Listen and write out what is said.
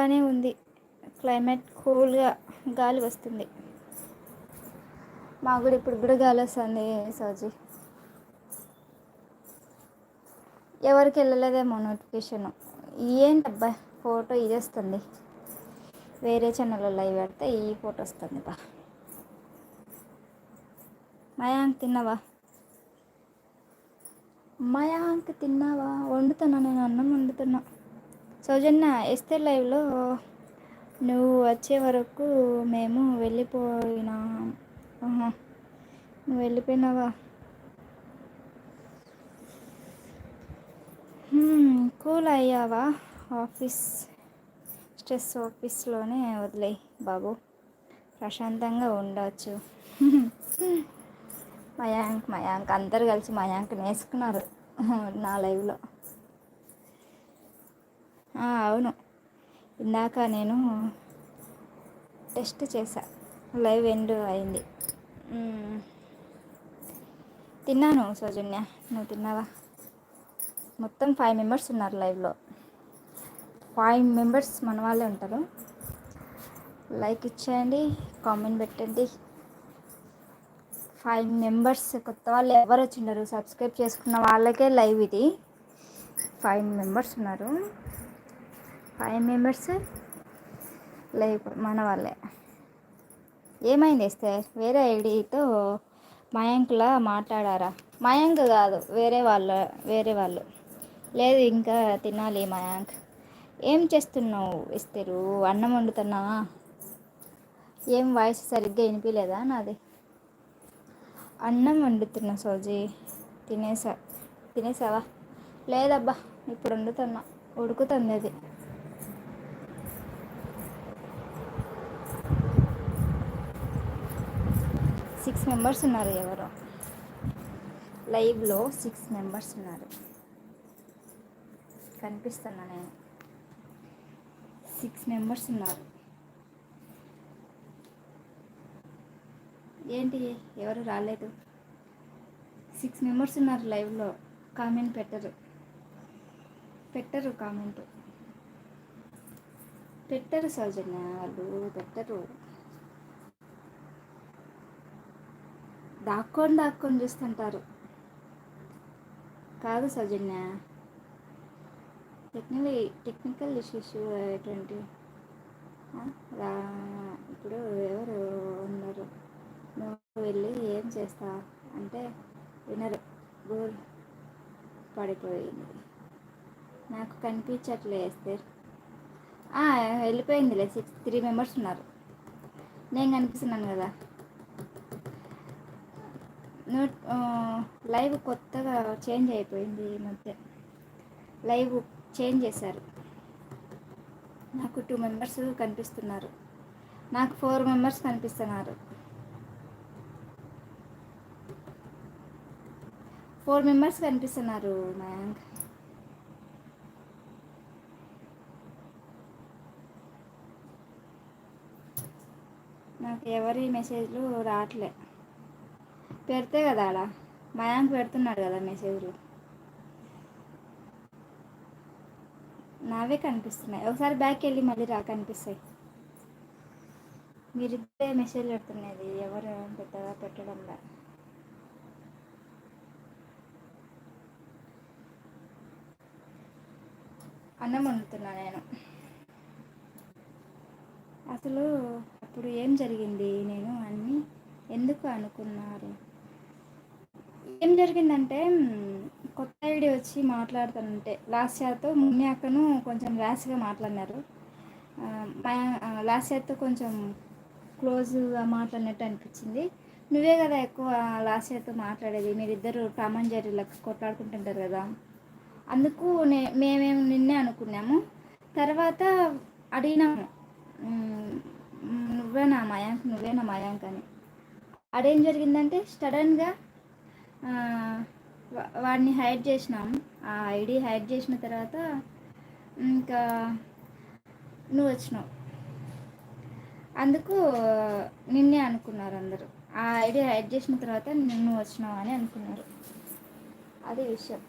బాగానే ఉంది. క్లైమేట్ కూల్గా గాలి వస్తుంది. మాకు కూడా ఇప్పుడు కూడా గాలి వస్తుంది సౌజీ. ఎవరికి వెళ్ళలేదేమో నోటిఫికేషన్. ఏంటబ్బా ఫోటో ఇది వస్తుంది. వేరే ఛానల్లో లైవ్ పెడితే ఈ ఫోటో వస్తుంది. బా మయాంక్ తిన్నావా? మయాంక్ తిన్నావా? వండుతున్నా, నేను అన్నం వండుతున్నా. సౌజన్య ఎస్తే లైవ్లో నువ్వు వచ్చే వరకు మేము వెళ్ళిపోయినా. నువ్వు వెళ్ళిపోయినావా? కూల్ అయ్యావా? ఆఫీస్ స్ట్రెస్ ఆఫీస్లోనే వదిలేయి బాబు, ప్రశాంతంగా ఉండవచ్చు. మయాంక్ అందరు కలిసి మయాంక్ నేసుకున్నారు నా లైవ్లో. అవును, ఇందాక నేను టెస్ట్ చేశా, లైవ్ ఎండ్ అయింది. తిన్నాను సౌజన్య, నువ్వు తిన్నావా? మొత్తం 5 మెంబర్స్ ఉన్నారు లైవ్లో. 5 మెంబర్స్ మన వాళ్ళే ఉంటారు. లైక్ ఇచ్చేయండి, కామెంట్ పెట్టండి. 5 మెంబర్స్ కొత్త వాళ్ళు ఎవరు వచ్చిండరు, సబ్స్క్రైబ్ చేసుకున్న వాళ్ళకే లైవ్ ఇది. 5 మెంబర్స్ ఉన్నారు. 5 మెంబర్స్ లైవ్ మన వాళ్ళే. ఏమైంది వేస్తే వేరే ఐడితో మయాంక్లా మాట్లాడారా? మయాంక్ కాదు, వేరే వాళ్ళు. లేదు, ఇంకా తినాలి మయాంక్. ఏం చేస్తున్నావు ఇస్తారు? అన్నం వండుతున్నావా? ఏం వాయిస్ సరిగ్గా వినిపించలేదా నాది? అన్నం వండుతున్నా సోజీ. తినేసావా? లేదబ్బా, ఇప్పుడు వండుతున్నా, ఉడుకుతుంది అది. సిక్స్ మెంబర్స్ ఉన్నారు ఎవరో లైవ్లో. 6 మెంబర్స్ ఉన్నారు, కనిపిస్తున్నా నేను. 6 మెంబర్స్ ఉన్నారు. ఏంటి ఎవరు రాలేదు? 6 మెంబర్స్ ఉన్నారు లైవ్లో. కామెంట్ పెట్టరు కామెంట్ పెట్టరు సౌజన్య, వాళ్ళు పెట్టరు. దాక్కొని చూస్తుంటారు. కాదు సౌజన్య, టెక్నికల్ ఇష్యూస్ ఎటువంటి ఇప్పుడు ఎవరు ఉన్నారు? నువ్వు వెళ్ళి ఏం చేస్తా అంటే వినరు. బోర్ పడిపోయింది, నాకు కనిపించట్లే వేస్తే. వెళ్ళిపోయిందిలే. 3 మెంబర్స్ ఉన్నారు. నేను కనిపిస్తున్నాను కదా. లైవ్ కొత్తగా చేంజ్ అయిపోయింది ఈ మధ్య. లైవ్ చేంజ్ చేశారు. నాకు 2 మెంబర్స్ కనిపిస్తున్నారు. నాకు 4 మెంబర్స్ కనిపిస్తున్నారు. 4 మెంబర్స్ కనిపిస్తున్నారు మయాంక్. నాకు ఎవరి మెసేజ్లు రావట్లే. పెడితే కదా ఆడ మయాంక్ పెడుతున్నాడు కదా మెసేజ్లు, నావే కనిపిస్తున్నాయి. ఒకసారి బ్యాక్ వెళ్ళి మళ్ళీ కనిపిస్తాయి. మీరిద్దరే మెసేజ్ పెడుతున్నది, ఎవరు పెద్దగా పెట్టడంలా. అన్నం వండుతున్నా నేను. అసలు అప్పుడు ఏం జరిగింది, నేను అన్నీ ఎందుకు అనుకున్నారు? ఏం జరిగిందంటే, కొత్త ఐడి వచ్చి మాట్లాడుతుంటే లాస్ట్ ఇయర్తో మున్ని అక్కను కొంచెం ర్యాష్గా మాట్లాడినారు. లాస్ట్ ఇయర్తో కొంచెం క్లోజ్గా మాట్లాడినట్టు అనిపించింది. నువ్వే కదా ఎక్కువ లాస్ట్ ఇయర్తో మాట్లాడేది, మీరిద్దరు టామ్ అండ్ జెర్రీలకు కొట్లాడుకుంటుంటారు కదా, అందుకు మేమేం నిన్నే అనుకున్నాము. తర్వాత అడిగినాము, నువ్వేనా మయాంక్ అని. అదేం జరిగిందంటే సడన్గా వాడిని హైడ్ చేసినాం. ఆ ఐడి హైడ్ చేసిన తర్వాత ఇంకా నువ్వు వచ్చినావు. అందుకు నిన్నే అనుకున్నారు అందరూ. ఆ ఐడి హైడ్ చేసిన తర్వాత నువ్వు వచ్చినావు అని అనుకున్నారు. అదే విషయం.